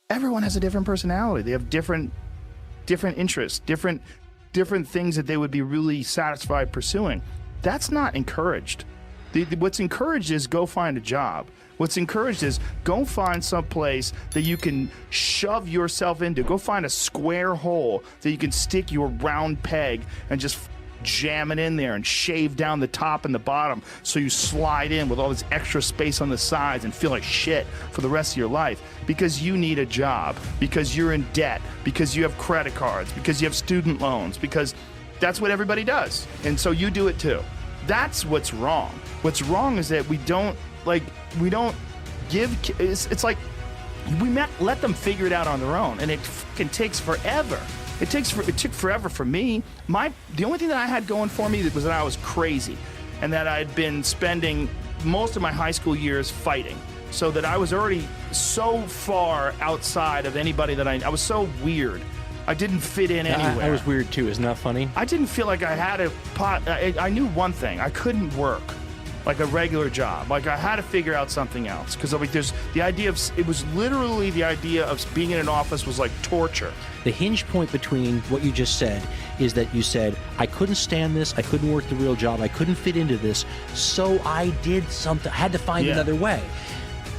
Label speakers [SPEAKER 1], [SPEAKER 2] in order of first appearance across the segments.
[SPEAKER 1] Everyone has a different personality. They have different interests, different things that they would be really satisfied pursuing. That's not encouraged. What's encouraged is go find a job. What's encouraged is go find some place that you can shove yourself into. Go find a square hole that you can stick your round peg and just jam it in there and shave down the top and the bottom so you slide in with all this extra space on the sides and feel like shit for the rest of your life because you need a job, because you're in debt, because you have credit cards, because you have student loans, because that's what everybody does. And so you do it too. That's what's wrong. What's wrong is that we don't give, it's like we let them figure it out on their own, and it fucking takes forever. It took forever for me. The only thing that I had going for me was that I was crazy, and that I'd been spending most of my high school years fighting, so that I was already so far outside of anybody that I was so weird. I didn't fit in anywhere.
[SPEAKER 2] I was weird too. Isn't that funny?
[SPEAKER 1] I didn't feel like I had a pot. I knew one thing. I couldn't work like a regular job. Like I had to figure out something else because like there's the idea of it was literally the idea of being in an office was like torture.
[SPEAKER 2] The hinge point between what you just said is that you said, I couldn't stand this, I couldn't work the real job, I couldn't fit into this, so I did something, I had to find another way.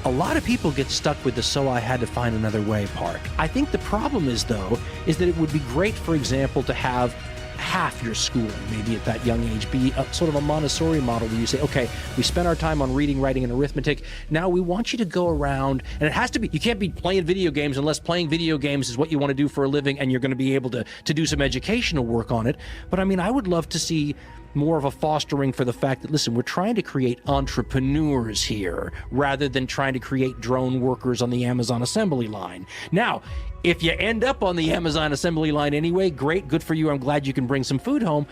[SPEAKER 2] A lot of people get stuck with the so I had to find another way part. I think the problem is, though, is that it would be great, for example, to have half your schooling, maybe at that young age, be a sort of a Montessori model where you say, okay, we spent our time on reading, writing, and arithmetic. Now we want you to go around, and it has to be, you can't be playing video games unless playing video games is what you want to do for a living and you're going to be able to do some educational work on it. But I mean, I would love to see more of a fostering for the fact that, listen, we're trying to create entrepreneurs here rather than trying to create drone workers on the Amazon assembly line. Now, if you end up on the Amazon assembly line anyway, great, good for you. I'm glad you can bring some food home.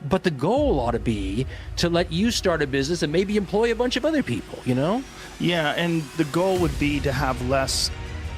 [SPEAKER 2] But the goal ought to be to let you start a business and maybe employ a bunch of other people, you know?
[SPEAKER 1] Yeah, and the goal would be to have less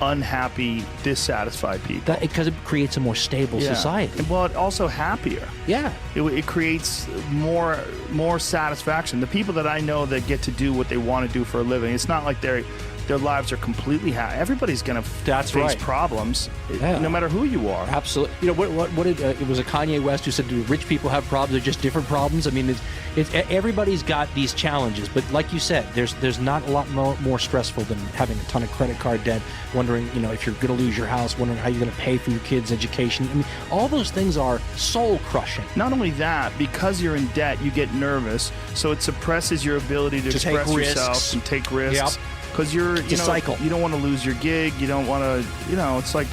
[SPEAKER 1] unhappy, dissatisfied people.
[SPEAKER 2] Because it creates a more stable society.
[SPEAKER 1] Well, also happier.
[SPEAKER 2] Yeah.
[SPEAKER 1] It creates more satisfaction. The people that I know that get to do what they want to do for a living, it's not like their lives are completely happy. Everybody's going to face problems, no matter who you are.
[SPEAKER 2] Absolutely. You know, what did it was a Kanye West who said, do rich people have problems? They're just different problems. I mean, it's everybody's got these challenges, but like you said, there's not a lot more stressful than having a ton of credit card debt, wondering, you know, if you're going to lose your house, wondering how you're going to pay for your kids' education. I mean, all those things are soul crushing.
[SPEAKER 1] Not only that, because you're in debt, you get nervous, so it suppresses your ability to express yourself and take risks.
[SPEAKER 2] Yep.
[SPEAKER 1] Because cycle. You don't want to lose your gig. You don't want to, it's like,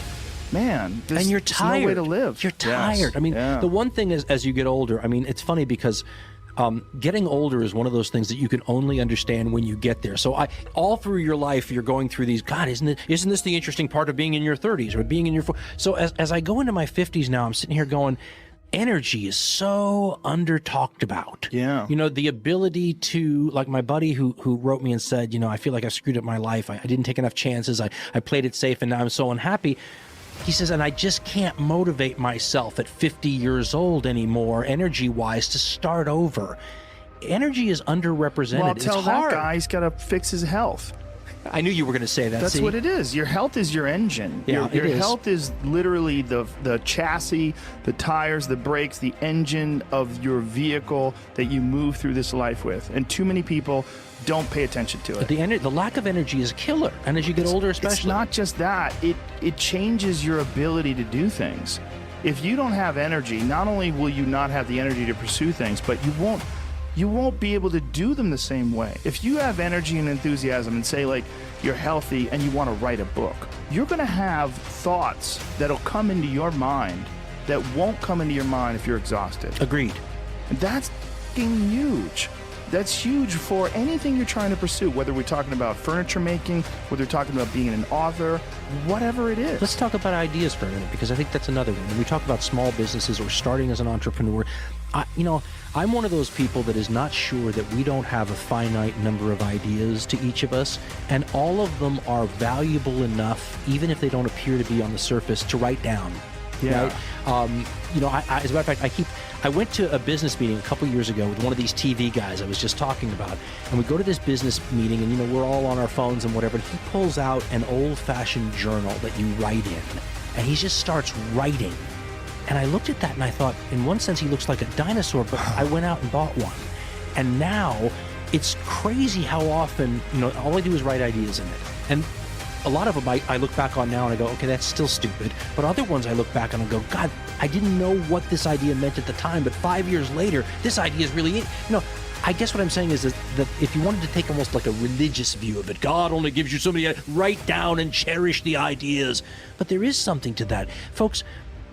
[SPEAKER 1] man,
[SPEAKER 2] and you're tired.
[SPEAKER 1] There's no way to live.
[SPEAKER 2] You're tired. Yes. I mean, the one thing is, as you get older, I mean, it's funny because getting older is one of those things that you can only understand when you get there. So all through your life, you're going through these, God, isn't this the interesting part of being in your 30s or being in your 40s? So as I go into my 50s now, I'm sitting here going, energy is so under talked about.
[SPEAKER 1] Yeah.
[SPEAKER 2] You know, the ability to, like my buddy who wrote me and said, you know, I feel like I screwed up my life. I didn't take enough chances. I played it safe and now I'm so unhappy. He says, and I just can't motivate myself at 50 years old anymore, energy-wise, to start over. Energy is underrepresented.
[SPEAKER 1] Well, tell that guy he's got to fix his health.
[SPEAKER 2] I knew you were going to say that.
[SPEAKER 1] That's what it is. Your health is your engine.
[SPEAKER 2] Yeah,
[SPEAKER 1] your health is literally the chassis, the tires, the brakes, the engine of your vehicle that you move through this life with. And too many people don't pay attention to it.
[SPEAKER 2] The lack of energy is a killer. And as you get older especially.
[SPEAKER 1] It's not just that. It changes your ability to do things. If you don't have energy, not only will you not have the energy to pursue things, but you won't be able to do them the same way. If you have energy and enthusiasm and say like you're healthy and you want to write a book, you're going to have thoughts that'll come into your mind that won't come into your mind if you're exhausted.
[SPEAKER 2] Agreed.
[SPEAKER 1] And that's fucking huge. That's huge for anything you're trying to pursue, whether we're talking about furniture making, whether we're talking about being an author, whatever it is.
[SPEAKER 2] Let's talk about ideas for a minute, because I think that's another one. When we talk about small businesses or starting as an entrepreneur, I'm one of those people that is not sure that we don't have a finite number of ideas to each of us, and all of them are valuable enough, even if they don't appear to be on the surface, to write down.
[SPEAKER 1] Yeah.
[SPEAKER 2] Right? As a matter of fact, I went to a business meeting a couple years ago with one of these TV guys I was just talking about, and we go to this business meeting, and we're all on our phones and whatever. And he pulls out an old-fashioned journal that you write in, and he just starts writing. And I looked at that and I thought, in one sense, he looks like a dinosaur, but I went out and bought one. And now it's crazy how often, all I do is write ideas in it. And a lot of them I look back on now and I go, okay, that's still stupid. But other ones I look back on and go, God, I didn't know what this idea meant at the time, but 5 years later, this idea is really, I guess what I'm saying is that if you wanted to take almost like a religious view of it, God only gives you so many, write down and cherish the ideas. But there is something to that. Folks,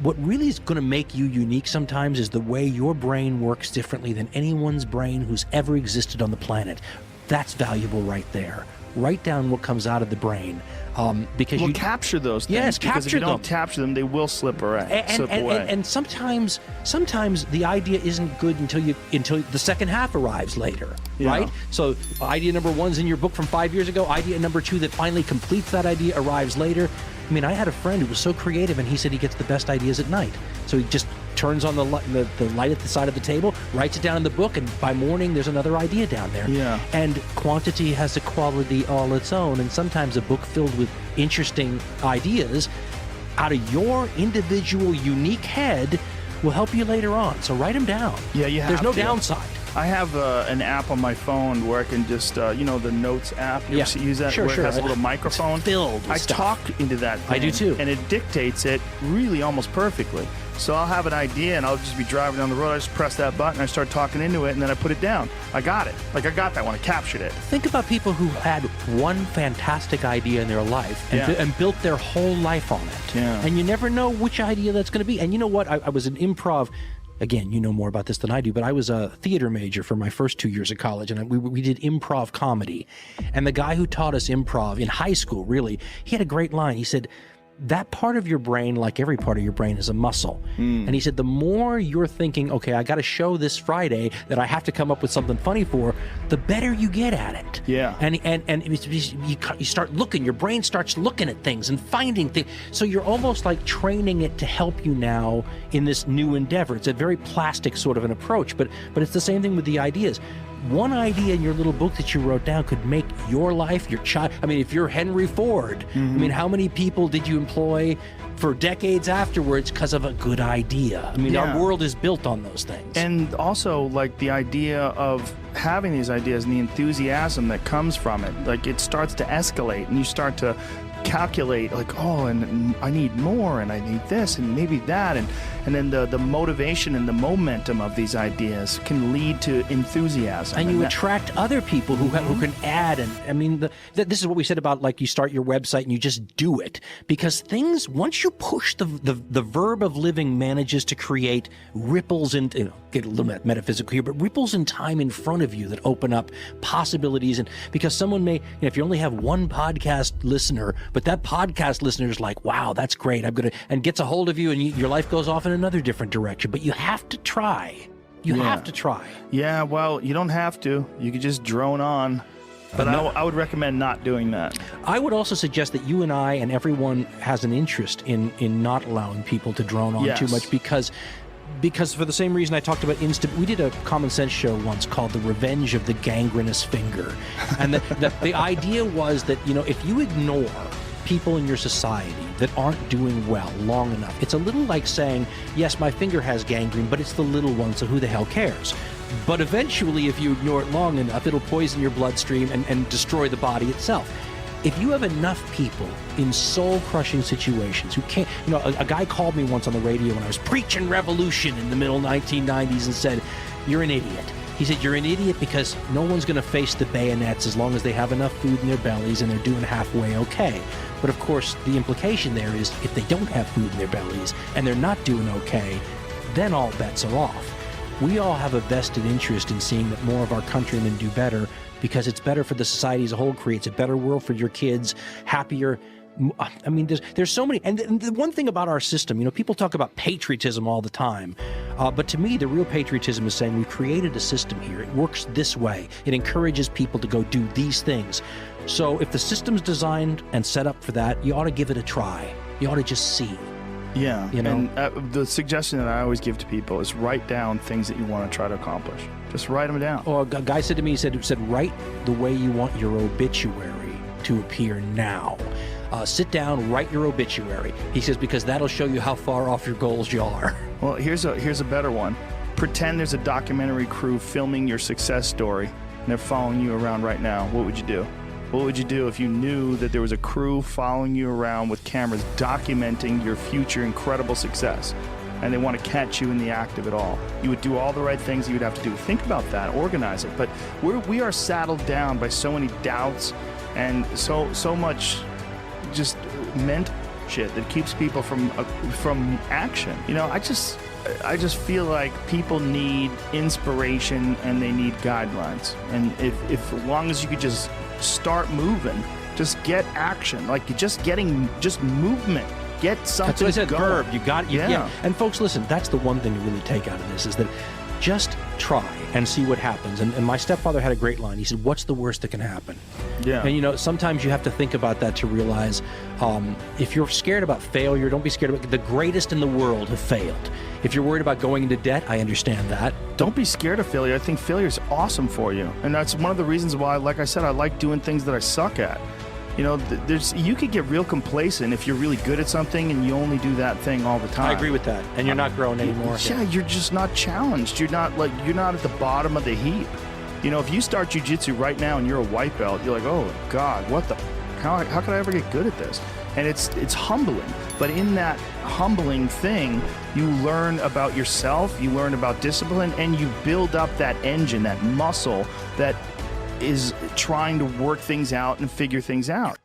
[SPEAKER 2] what really is going to make you unique sometimes is the way your brain works differently than anyone's brain who's ever existed on the planet. That's valuable right there. Write down what comes out of the brain. Because you
[SPEAKER 1] capture those things.
[SPEAKER 2] Yes,
[SPEAKER 1] because
[SPEAKER 2] capture
[SPEAKER 1] if you
[SPEAKER 2] them.
[SPEAKER 1] don't capture them, they will slip away.
[SPEAKER 2] And sometimes the idea isn't good until the second half arrives later, right? So idea number 1's in your book from 5 years ago. Idea number 2 that finally completes that idea arrives later. I mean, I had a friend who was so creative, and he said he gets the best ideas at night. So he just turns on the light at the side of the table, writes it down in the book, and by morning there's another idea down there.
[SPEAKER 1] Yeah.
[SPEAKER 2] And quantity has a quality all its own, and sometimes a book filled with interesting ideas out of your individual unique head will help you later on. So write them down.
[SPEAKER 1] Yeah, you have
[SPEAKER 2] There's no
[SPEAKER 1] to.
[SPEAKER 2] downside.
[SPEAKER 1] I have an app on my phone where I can just, the Notes app. You ever use that?
[SPEAKER 2] Sure.
[SPEAKER 1] It has a little microphone.
[SPEAKER 2] It's filled with
[SPEAKER 1] I
[SPEAKER 2] stuff.
[SPEAKER 1] talk into that thing.
[SPEAKER 2] I do too.
[SPEAKER 1] And it dictates it really almost perfectly. So I'll have an idea and I'll just be driving down the road. I just press that button, I start talking into it, and then I put it down. I got it. I got that one. I captured it.
[SPEAKER 2] Think about people who had one fantastic idea in their life and built their whole life on it.
[SPEAKER 1] Yeah.
[SPEAKER 2] And you never know which idea that's going to be. And you know what? I was an improv. Again, you know more about this than I do, but I was a theater major for my first 2 years of college, and we did improv comedy. And the guy who taught us improv in high school, really, he had a great line. He said, that part of your brain, like every part of your brain, is a muscle. And he said, the more you're thinking, okay, I got a show this Friday that I have to come up with something funny for, the better you get at it.
[SPEAKER 1] Yeah.
[SPEAKER 2] And you start looking, your brain starts looking at things and finding things. So you're almost like training it to help you now in this new endeavor. It's a very plastic sort of an approach, but it's the same thing with the ideas. One idea in your little book that you wrote down could make your life, your child. I mean, if you're Henry Ford, I mean, how many people did you employ for decades afterwards because of a good idea? I mean, our world is built on those things.
[SPEAKER 1] And also, like, the idea of having these ideas and the enthusiasm that comes from it, like, it starts to escalate and you start to calculate, like, oh, and I need more, and I need this, and maybe that, and then the motivation and the momentum of these ideas can lead to enthusiasm.
[SPEAKER 2] And you attract other people who can add. And I mean, this is what we said about, like, you start your website and you just do it. Because things, once you push the verb of living manages to create ripples in, get a little bit metaphysical here, but ripples in time in front of you that open up possibilities. And because someone may, if you only have one podcast listener, but that podcast listener is like, wow, that's great, and gets a hold of you, and your life goes off in another different direction. But you have to try. You have to try.
[SPEAKER 1] Yeah, well, you don't have to. You could just drone on. But I would recommend not doing that.
[SPEAKER 2] I would also suggest that you and I and everyone has an interest in not allowing people to drone on too much, because for the same reason I talked about we did a common sense show once called The Revenge of the Gangrenous Finger. And the idea was that, if you ignore people in your society that aren't doing well long enough, it's a little like saying, yes, my finger has gangrene, but it's the little one, so who the hell cares? But eventually, if you ignore it long enough, it'll poison your bloodstream and destroy the body itself. If you have enough people in soul-crushing situations who can't, a guy called me once on the radio when I was preaching revolution in the middle 1990s and said, you're an idiot. He said, you're an idiot because no one's going to face the bayonets as long as they have enough food in their bellies and they're doing halfway okay. But of course, the implication there is if they don't have food in their bellies and they're not doing okay, then all bets are off. We all have a vested interest in seeing that more of our countrymen do better, because it's better for the society as a whole, creates a better world for your kids, happier. I mean, there's so many. And the one thing about our system, people talk about patriotism all the time. But to me, the real patriotism is saying we've created a system here. It works this way. It encourages people to go do these things. So if the system's designed and set up for that, you ought to give it a try. You ought to just see.
[SPEAKER 1] Yeah.
[SPEAKER 2] You know?
[SPEAKER 1] And the suggestion that I always give to people is write down things that you want to try to accomplish. Just write them down.
[SPEAKER 2] Well, a guy said to me, he said, write the way you want your obituary to appear now. Sit down, write your obituary. He says, because that'll show you how far off your goals you are.
[SPEAKER 1] Well, here's a better one. Pretend there's a documentary crew filming your success story, and they're following you around right now. What would you do? What would you do if you knew that there was a crew following you around with cameras documenting your future incredible success, and they want to catch you in the act of it all? You would do all the right things you would have to do. Think about that, organize it. But we are saddled down by so many doubts and so much just mental shit that keeps people from action. You know, I just feel like people need inspiration and they need guidelines. And if as long as you could just start moving, just get action, like just movement, get something.
[SPEAKER 2] That's what I said.
[SPEAKER 1] Going.
[SPEAKER 2] Verb. You got it.
[SPEAKER 1] Yeah.
[SPEAKER 2] And folks, listen. That's the one thing to really take out of this is that just try and see what happens. And my stepfather had a great line. He said, "What's the worst that can happen?"
[SPEAKER 1] Yeah.
[SPEAKER 2] And you know, sometimes you have to think about that to realize if you're scared about failure, don't be scared about the greatest in the world have failed. If you're worried about going into debt, I understand that.
[SPEAKER 1] Don't be scared of failure. I think failure is awesome for you. And that's one of the reasons why, like I said, I like doing things that I suck at. You know, you could get real complacent if you're really good at something and you only do that thing all the time.
[SPEAKER 2] I agree with that. And you're not growing anymore.
[SPEAKER 1] Yeah, you're just not challenged. You're not at the bottom of the heap. You know, if you start jiu-jitsu right now and you're a white belt, you're like, oh God, how could I ever get good at this? And it's humbling. But in that humbling thing, you learn about yourself, you learn about discipline, and you build up that engine, that muscle that is trying to work things out and figure things out.